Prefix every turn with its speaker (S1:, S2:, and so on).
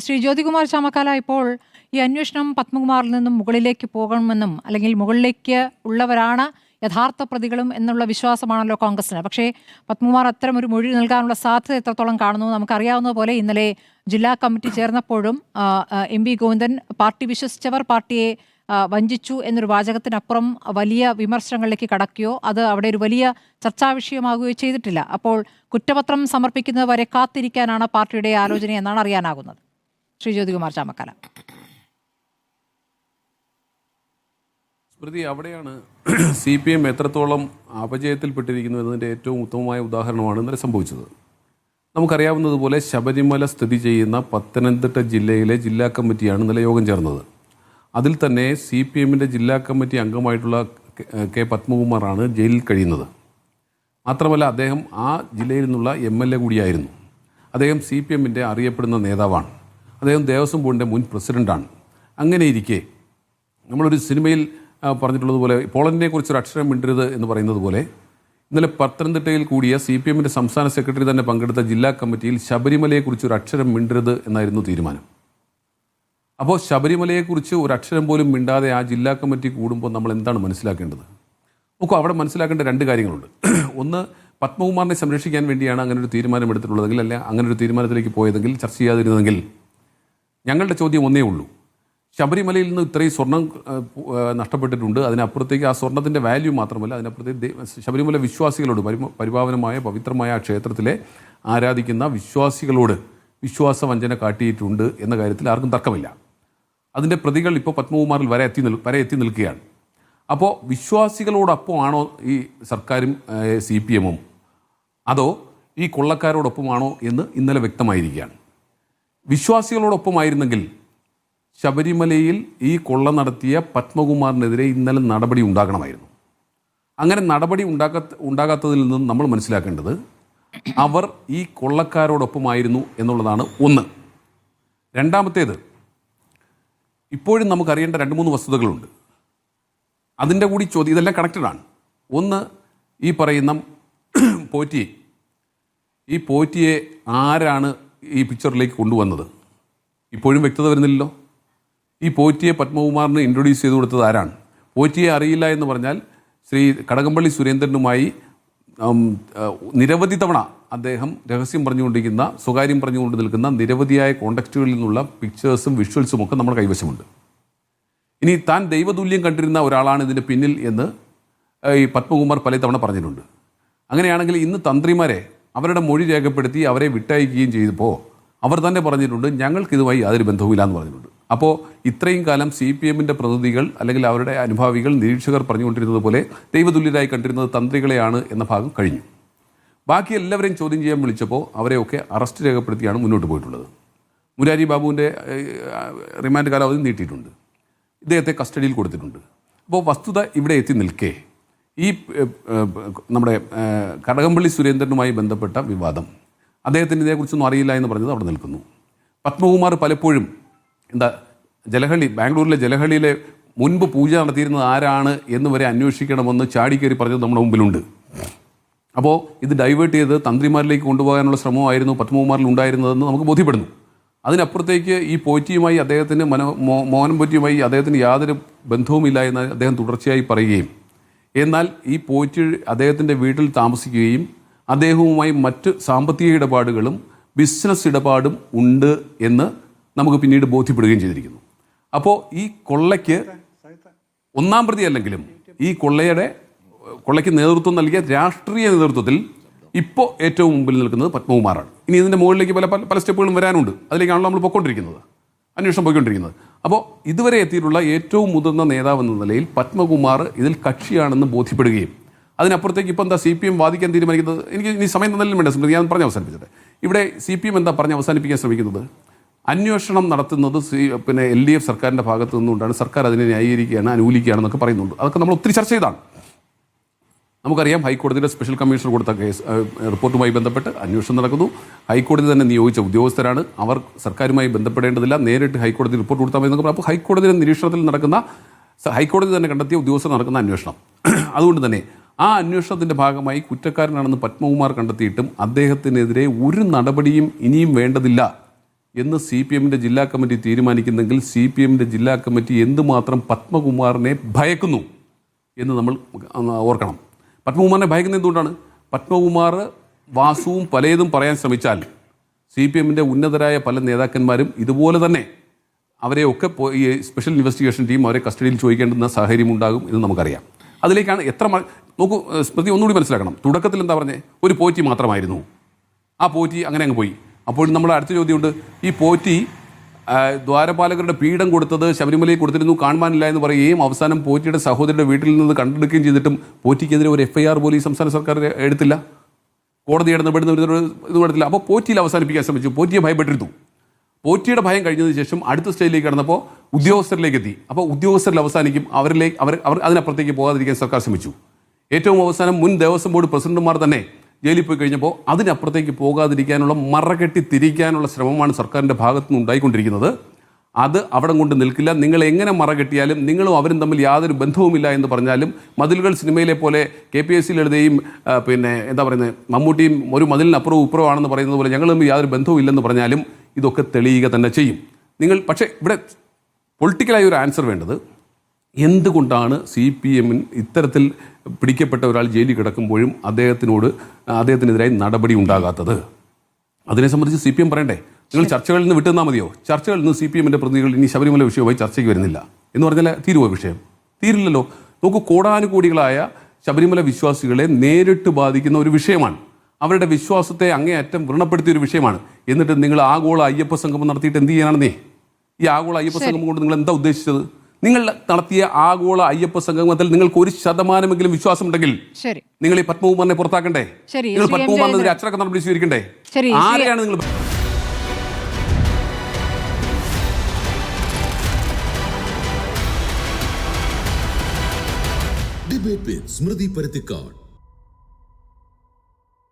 S1: ശ്രീ ജ്യോതികുമാർ ചാമക്കാല, ഇപ്പോൾ ഈ അന്വേഷണം പത്മകുമാറിൽ നിന്നും മുകളിലേക്ക് പോകണമെന്നും അല്ലെങ്കിൽ മുകളിലേക്ക് ഉള്ളവരാണ് യഥാർത്ഥ പ്രതികളും എന്നുള്ള വിശ്വാസമാണല്ലോ കോൺഗ്രസിന്. പക്ഷേ പത്മകുമാർ അത്തരം ഒരു മൊഴി നൽകാനുള്ള സാധ്യത എത്രത്തോളം കാണുന്നു? നമുക്കറിയാവുന്ന പോലെ ഇന്നലെ ജില്ലാ കമ്മിറ്റി ചേർന്നപ്പോഴും എം വി ഗോവിന്ദൻ പാർട്ടി വിശ്വസിച്ചവർ പാർട്ടിയെ വഞ്ചിച്ചു എന്നൊരു വാചകത്തിനപ്പുറം വലിയ വിമർശനങ്ങളിലേക്ക് കടക്കുകയോ അത് അവിടെ ഒരു വലിയ ചർച്ചാ വിഷയമാകുകയോ ചെയ്തിട്ടില്ല. അപ്പോൾ കുറ്റപത്രം സമർപ്പിക്കുന്നത് വരെ കാത്തിരിക്കാനാണ് പാർട്ടിയുടെ ആലോചന എന്നാണ് അറിയാനാകുന്നത്. ശ്രീ ജ്യോതികുമാർ ചാമക്കാല.
S2: സ്മൃതി, അവിടെയാണ് CPM എത്രത്തോളം അപജയത്തിൽപ്പെട്ടിരിക്കുന്നു എന്നതിൻ്റെ ഏറ്റവും ഉത്തമമായ ഉദാഹരണമാണ് ഇന്നലെ സംഭവിച്ചത്. നമുക്കറിയാവുന്നതുപോലെ ശബരിമല സ്ഥിതി ചെയ്യുന്ന പത്തനംതിട്ട ജില്ലയിലെ ജില്ലാ കമ്മിറ്റിയാണ് ഇന്നലെ യോഗം ചേർന്നത്. അതിൽ തന്നെ CPMൻ്റെ ജില്ലാ കമ്മിറ്റി അംഗമായിട്ടുള്ള കെ പത്മകുമാറാണ് ജയിലിൽ കഴിയുന്നത്. മാത്രമല്ല, അദ്ദേഹം ആ ജില്ലയിൽ നിന്നുള്ള MLA കൂടിയായിരുന്നു. അദ്ദേഹം CPMൻ്റെ അറിയപ്പെടുന്ന നേതാവാണ്. അദ്ദേഹം ദേവസ്വം ബോർഡിൻ്റെ മുൻ പ്രസിഡൻ്റാണ്. അങ്ങനെയിരിക്കെ നമ്മളൊരു സിനിമയിൽ പറഞ്ഞിട്ടുള്ളതുപോലെ പോളണ്ടിനെ കുറിച്ചൊരു അക്ഷരം മിണ്ടരുത് എന്ന് പറയുന്നത് പോലെ ഇന്നലെ പത്തനംതിട്ടയിൽ കൂടിയ CPMൻ്റെ സംസ്ഥാന സെക്രട്ടറി തന്നെ പങ്കെടുത്ത ജില്ലാ കമ്മിറ്റിയിൽ ശബരിമലയെക്കുറിച്ച് ഒരു അക്ഷരം മിണ്ടരുത് എന്നായിരുന്നു തീരുമാനം. അപ്പോൾ ശബരിമലയെക്കുറിച്ച് ഒരു അക്ഷരം പോലും മിണ്ടാതെ ആ ജില്ലാ കമ്മിറ്റി കൂടുമ്പോൾ നമ്മൾ എന്താണ് മനസ്സിലാക്കേണ്ടത്? നോക്കൂ, അവിടെ മനസ്സിലാക്കേണ്ട രണ്ട് കാര്യങ്ങളുണ്ട്. ഒന്ന്, പത്മകുമാറിനെ സംരക്ഷിക്കാൻ വേണ്ടിയാണ് അങ്ങനെ ഒരു തീരുമാനം എടുത്തിട്ടുള്ളതെങ്കിൽ, അല്ല അങ്ങനെ ഒരു തീരുമാനത്തിലേക്ക് പോയതെങ്കിൽ, ചർച്ച ചെയ്യാതിരുന്നതെങ്കിൽ, ഞങ്ങളുടെ ചോദ്യം ഒന്നേ ഉള്ളൂ. ശബരിമലയിൽ നിന്ന് ഇത്രയും സ്വർണം നഷ്ടപ്പെട്ടിട്ടുണ്ട്. അതിനപ്പുറത്തേക്ക് ആ സ്വർണത്തിൻ്റെ വാല്യൂ മാത്രമല്ല, അതിനപ്പുറത്തേക്ക് ശബരിമല വിശ്വാസികളോട്, പരിപാവനമായ പവിത്രമായ ആ ക്ഷേത്രത്തിലെ ആരാധിക്കുന്ന വിശ്വാസികളോട് വിശ്വാസവഞ്ചന കാട്ടിയിട്ടുണ്ട് എന്ന കാര്യത്തിൽ ആർക്കും തർക്കമില്ല. അതിൻ്റെ പ്രതികൾ ഇപ്പോൾ പത്മകുമാറിൽ വരെ എത്തി നിൽക്കുകയാണ്. അപ്പോൾ വിശ്വാസികളോടൊപ്പം ആണോ ഈ സർക്കാരും CPMഉം, അതോ ഈ കൊള്ളക്കാരോടൊപ്പമാണോ എന്ന് ഇന്നലെ വ്യക്തമായിരിക്കുകയാണ്. വിശ്വാസികളോടൊപ്പമായിരുന്നെങ്കിൽ ശബരിമലയിൽ ഈ കൊള്ള നടത്തിയ പത്മകുമാറിനെതിരെ ഇന്നലെ നടപടി ഉണ്ടാകണമായിരുന്നു. അങ്ങനെ നടപടി ഉണ്ടാകാത്തതിൽ നിന്നും നമ്മൾ മനസ്സിലാക്കേണ്ടത് അവർ ഈ കൊള്ളക്കാരോടൊപ്പമായിരുന്നു എന്നുള്ളതാണ് ഒന്ന്. രണ്ടാമത്തേത്, ഇപ്പോഴും നമുക്കറിയേണ്ട 2-3 വസ്തുതകളുണ്ട്. അതിൻ്റെ കൂടി ചോദ്യം, ഇതെല്ലാം കണക്റ്റഡാണ്. ഒന്ന്, ഈ പറയുന്ന പോറ്റിയെ ആരാണ് ഈ പിക്ചറിലേക്ക് കൊണ്ടുവന്നത്? ഇപ്പോഴും വ്യക്തത വരുന്നില്ലല്ലോ. ഈ പോറ്റിയെ പത്മകുമാറിന് ഇൻട്രൊഡ്യൂസ് ചെയ്ത് കൊടുത്തത് ആരാണ്? പോറ്റിയെ അറിയില്ല എന്ന് പറഞ്ഞാൽ ശ്രീ കടകംപള്ളി സുരേന്ദ്രനുമായി നിരവധി തവണ അദ്ദേഹം രഹസ്യം പറഞ്ഞുകൊണ്ടിരിക്കുന്ന, സ്വകാര്യം പറഞ്ഞുകൊണ്ട് നിൽക്കുന്ന നിരവധിയായ കോണ്ടക്റ്റുകളിൽ നിന്നുള്ള പിക്ചേഴ്സും വിഷ്വൽസും ഒക്കെ നമ്മുടെ കൈവശമുണ്ട്. ഇനി താൻ ദൈവതുല്യം കണ്ടിരുന്ന ഒരാളാണ് ഇതിൻ്റെ പിന്നിൽ എന്ന് ഈ പത്മകുമാർ പല തവണ പറഞ്ഞിട്ടുണ്ട്. അങ്ങനെയാണെങ്കിൽ ഇന്ന് തന്ത്രിമാരെ അവരുടെ മൊഴി രേഖപ്പെടുത്തി അവരെ വിട്ടയക്കുകയും ചെയ്തപ്പോൾ അവർ തന്നെ പറഞ്ഞിട്ടുണ്ട്, ഞങ്ങൾക്കിതുമായി യാതൊരു ബന്ധവുമില്ല എന്ന് പറഞ്ഞിട്ടുണ്ട്. അപ്പോൾ ഇത്രയും കാലം CPMൻ്റെ പ്രതിനിധികൾ അല്ലെങ്കിൽ അവരുടെ അനുഭാവികൾ, നിരീക്ഷകർ പറഞ്ഞുകൊണ്ടിരുന്നത് പോലെ ദൈവതുല്യരായി കണ്ടിരുന്നത് തന്ത്രികളെയാണ് എന്ന ഭാഗം കഴിഞ്ഞു. ബാക്കി എല്ലാവരെയും ചോദ്യം ചെയ്യാൻ വിളിച്ചപ്പോൾ അവരെയൊക്കെ അറസ്റ്റ് രേഖപ്പെടുത്തിയാണ് മുന്നോട്ട് പോയിട്ടുള്ളത്. മുരാരി ബാബുവിൻ്റെ റിമാൻഡ് കാലാവധി നീട്ടിയിട്ടുണ്ട്. ഇദ്ദേഹത്തെ കസ്റ്റഡിയിൽ കൊടുത്തിട്ടുണ്ട്. അപ്പോൾ വസ്തുത ഇവിടെ എത്തി നിൽക്കെ ഈ നമ്മുടെ കടകംപള്ളി സുരേന്ദ്രനുമായി ബന്ധപ്പെട്ട വിവാദം, അദ്ദേഹത്തിന് ഇതേക്കുറിച്ചൊന്നും അറിയില്ല എന്ന് പറഞ്ഞത് അവിടെ നിൽക്കുന്നു. പത്മകുമാർ പലപ്പോഴും ബാംഗ്ലൂരിലെ ജലഹള്ളിയിലെ മുൻപ് പൂജ നടത്തിയിരുന്നത് ആരാണ് എന്ന് വരെ അന്വേഷിക്കണമെന്ന് ചാടിക്കയറി പറഞ്ഞത് നമ്മുടെ മുമ്പിലുണ്ട്. അപ്പോൾ ഇത് ഡൈവേർട്ട് ചെയ്ത് തന്ത്രിമാരിലേക്ക് കൊണ്ടുപോകാനുള്ള ശ്രമമായിരുന്നു പത്മകുമാറിൽ ഉണ്ടായിരുന്നതെന്ന് നമുക്ക് ബോധ്യപ്പെടുന്നു. അതിനപ്പുറത്തേക്ക് ഈ പോറ്റിയുമായി അദ്ദേഹത്തിന് മോഹനം പോറ്റിയുമായി അദ്ദേഹത്തിന് യാതൊരു ബന്ധവുമില്ല എന്ന് അദ്ദേഹം തുടർച്ചയായി പറയുകയും, എന്നാൽ ഈ പോറ്റി അദ്ദേഹത്തിൻ്റെ വീട്ടിൽ താമസിക്കുകയും അദ്ദേഹവുമായി മറ്റ് സാമ്പത്തിക ഇടപാടുകളും ബിസിനസ് ഇടപാടും ഉണ്ട് എന്ന് നമുക്ക് പിന്നീട് ബോധ്യപ്പെടുകയും ചെയ്തിരിക്കുന്നു. അപ്പോൾ ഈ കൊള്ളയ്ക്ക് ഒന്നാം പ്രതി അല്ലെങ്കിലും ഈ കൊള്ളയ്ക്ക് നേതൃത്വം നൽകിയ രാഷ്ട്രീയ നേതൃത്വത്തിൽ ഇപ്പോൾ ഏറ്റവും മുമ്പിൽ നിൽക്കുന്നത് പത്മകുമാറാണ്. ഇനി ഇതിൻ്റെ മുകളിലേക്ക് പല സ്റ്റെപ്പുകളും വരാനുണ്ട്. അതിലേക്കാണല്ലോ നമ്മൾ പോയിക്കൊണ്ടിരിക്കുന്നത്, അന്വേഷണം പോയിക്കൊണ്ടിരിക്കുന്നത്. അപ്പോൾ ഇതുവരെ എത്തിയിട്ടുള്ള ഏറ്റവും മുതിർന്ന നേതാവ് എന്ന നിലയിൽ പത്മകുമാർ ഇതിൽ കക്ഷിയാണെന്ന് ബോധ്യപ്പെടുകയും, അതിനപ്പുറത്തേക്ക് ഇപ്പോൾ എന്താ CPM വാദിക്കാൻ തീരുമാനിക്കുന്നത്? എനിക്ക് ഇനി സമയം തന്നാലും വേണ്ട സ്മൃതി, ഞാൻ പറഞ്ഞ് അവസാനിപ്പിച്ചിട്ട്. ഇവിടെ CPM എന്താ പറഞ്ഞ് അവസാനിപ്പിക്കാൻ ശ്രമിക്കുന്നത്? അന്വേഷണം നടത്തുന്നത് LDF സർക്കാരിൻ്റെ ഭാഗത്തു നിന്നുകൊണ്ടാണ്, സർക്കാർ അതിനെ ന്യായീകരിക്കുകയാണ്, അനുകൂലിക്കുകയാണെന്നൊക്കെ പറയുന്നുണ്ട്. അതൊക്കെ നമ്മൾ ഒത്തിരി ചർച്ച ചെയ്താണ്. നമുക്കറിയാം, ഹൈക്കോടതിയുടെ സ്പെഷ്യൽ കമ്മീഷണർ കൊടുത്ത കേസ് റിപ്പോർട്ടുമായി ബന്ധപ്പെട്ട് അന്വേഷണം നടക്കുന്നു. ഹൈക്കോടതി തന്നെ നിയോഗിച്ച ഉദ്യോഗസ്ഥരാണ്. അവർ സർക്കാരുമായി ബന്ധപ്പെടേണ്ടതില്ല, നേരിട്ട് ഹൈക്കോടതി റിപ്പോർട്ട് കൊടുത്താൽ മതി എന്നൊക്കെ. അപ്പോൾ ഹൈക്കോടതിയുടെ നിരീക്ഷണത്തിൽ നടക്കുന്ന, ഹൈക്കോടതി തന്നെ കണ്ടെത്തിയ ഉദ്യോഗസ്ഥർ നടക്കുന്ന അന്വേഷണം. അതുകൊണ്ട് തന്നെ ആ അന്വേഷണത്തിൻ്റെ ഭാഗമായി കുറ്റക്കാരനാണെന്ന് പത്മകുമാർ കണ്ടെത്തിയിട്ടും അദ്ദേഹത്തിനെതിരെ ഒരു നടപടിയും ഇനിയും വേണ്ടതില്ല എന്ന് CPM-ന്റെ ജില്ലാ കമ്മിറ്റി തീരുമാനിക്കുന്നെങ്കിൽ CPM-ന്റെ ജില്ലാ കമ്മിറ്റി എന്തുമാത്രം പത്മകുമാറിനെ ഭയക്കുന്നു എന്ന് നമ്മൾ ഓർക്കണം. പത്മകുമാറിനെ ഭയക്കുന്നത് എന്തുകൊണ്ടാണ്? പത്മകുമാർ വാസുവും പലതും പറയാൻ ശ്രമിച്ചാൽ CPM-ന്റെ ഉന്നതരായ പല നേതാക്കന്മാരും ഇതുപോലെ തന്നെ അവരെയൊക്കെ ഈ സ്പെഷ്യൽ ഇൻവെസ്റ്റിഗേഷൻ ടീം അവരെ കസ്റ്റഡിയിൽ ചോദിക്കേണ്ടുന്ന സാഹചര്യം ഉണ്ടാകും എന്ന് നമുക്കറിയാം. അതിലേക്കാണ് നോക്കൂ സ്മൃതി, ഒന്നുകൂടി മനസ്സിലാക്കണം. തുടക്കത്തിൽ എന്താ പറഞ്ഞേ? ഒരു പോറ്റി മാത്രമായിരുന്നു, ആ പോറ്റി അങ്ങനെ അങ്ങ് പോയി. അപ്പോൾ നമ്മുടെ അടുത്ത ചോദ്യമുണ്ട്, ഈ പോറ്റി ദ്വാരപാലകരുടെ പീഠം കൊടുത്തത് ശബരിമലയിൽ കൊടുത്തിരുന്നു, കാണുവാനില്ല എന്ന് പറയുകയും അവസാനം പോറ്റിയുടെ സഹോദരിയുടെ വീട്ടിൽ നിന്ന് കണ്ടെടുക്കുകയും ചെയ്തിട്ടും പോറ്റിക്കെതിരെ ഒരു FIR പോലും ഈ സംസ്ഥാന സർക്കാർ എടുത്തില്ല, കോടതിയുടെ ഇത് എടുത്തില്ല. അപ്പോൾ പോറ്റിയിൽ അവസാനിപ്പിക്കാൻ ശ്രമിച്ചു, പോറ്റിയെ ഭയപ്പെട്ടിരുന്നു. പോറ്റിയുടെ ഭയം കഴിഞ്ഞതിന് ശേഷം അടുത്ത സ്റ്റേജിലേക്ക് കടന്നപ്പോൾ ഉദ്യോഗസ്ഥരിലേക്ക് എത്തി. അപ്പോൾ ഉദ്യോഗസ്ഥരിൽ അവസാനിക്കും, അവർ അതിനപ്പുറത്തേക്ക് പോകാതിരിക്കാൻ സർക്കാർ ശ്രമിച്ചു. ഏറ്റവും അവസാനം മുൻ ദേവസ്വം ബോർഡ് പ്രസിഡന്റുമാർ തന്നെ ജയിലിൽ പോയി കഴിഞ്ഞപ്പോൾ അതിനപ്പുറത്തേക്ക് പോകാതിരിക്കാനുള്ള മറകെട്ടി തിരിക്കാനുള്ള ശ്രമമാണ് സർക്കാരിൻ്റെ ഭാഗത്തു നിന്ന് ഉണ്ടായിക്കൊണ്ടിരിക്കുന്നത്. അത് അവിടെ കൊണ്ട് നിൽക്കില്ല. നിങ്ങൾ എങ്ങനെ മറകെട്ടിയാലും നിങ്ങളും അവരും തമ്മിൽ യാതൊരു ബന്ധവുമില്ല എന്ന് പറഞ്ഞാലും, മതിലുകൾ സിനിമയിലെ പോലെ KPSC എഴുതുകയും എന്താ പറയുന്നത്, മമ്മൂട്ടിയും ഒരു മതിലിനപ്പുറവും ഇപ്പുറമാണെന്ന് പറയുന്നത് പോലെ ഞങ്ങൾ തമ്മിൽ യാതൊരു ബന്ധവും ഇല്ലെന്ന് പറഞ്ഞാലും ഇതൊക്കെ തെളിയുക തന്നെ ചെയ്യും. പക്ഷേ ഇവിടെ പൊളിറ്റിക്കലായ ഒരു ആൻസർ വേണ്ടത്, എന്തുകൊണ്ടാണ് CPM ഇത്തരത്തിൽ പിടിക്കപ്പെട്ട ഒരാൾ ജയിലിൽ കിടക്കുമ്പോഴും അദ്ദേഹത്തിനെതിരായി നടപടി ഉണ്ടാകാത്തത്? അതിനെ സംബന്ധിച്ച് CPM പറയണ്ടേ? നിങ്ങൾ ചർച്ചകളിൽ നിന്ന് വിട്ടുനിന്നാൽ മതിയോ? ചർച്ചകളിൽ നിന്ന് CPM-ന്റെ പ്രതിനിധികൾ ഇനി ശബരിമല വിഷയവുമായി ചർച്ചയ്ക്ക് വരുന്നില്ല എന്ന് പറഞ്ഞാൽ തീരുവോ വിഷയം? തീരില്ലല്ലോ. നോക്കൂ, കോടാനുകോടികളായ ശബരിമല വിശ്വാസികളെ നേരിട്ട് ബാധിക്കുന്ന ഒരു വിഷയമാണ്, അവരുടെ വിശ്വാസത്തെ അങ്ങേയറ്റം വ്രണപ്പെടുത്തിയ ഒരു വിഷയമാണ്. എന്നിട്ട് നിങ്ങൾ ആഗോള അയ്യപ്പ സംഗമം നടത്തിയിട്ട് എന്ത് ചെയ്യാനാണെന്നേ? ഈ ആഗോള അയ്യപ്പ സംഗമം കൊണ്ട് നിങ്ങൾ എന്താ ഉദ്ദേശിച്ചത്? നിങ്ങൾ നടത്തിയ ആഗോള അയ്യപ്പ സംഗമത്തിൽ നിങ്ങൾക്ക് 1% വിശ്വാസമുണ്ടെങ്കിൽ നിങ്ങൾ ഈ പത്മകുമാറിനെ പുറത്താക്കണ്ടേ? നിങ്ങൾ പത്മകുമാറിനെതിരെ അച്ചടക്ക നടപടി സ്വീകരിക്കണ്ടേ? ആരെയാണ് നിങ്ങൾ?
S3: ഡിബേറ്റ് വിത്ത് സ്മൃതി പരുത്തിക്കാട്.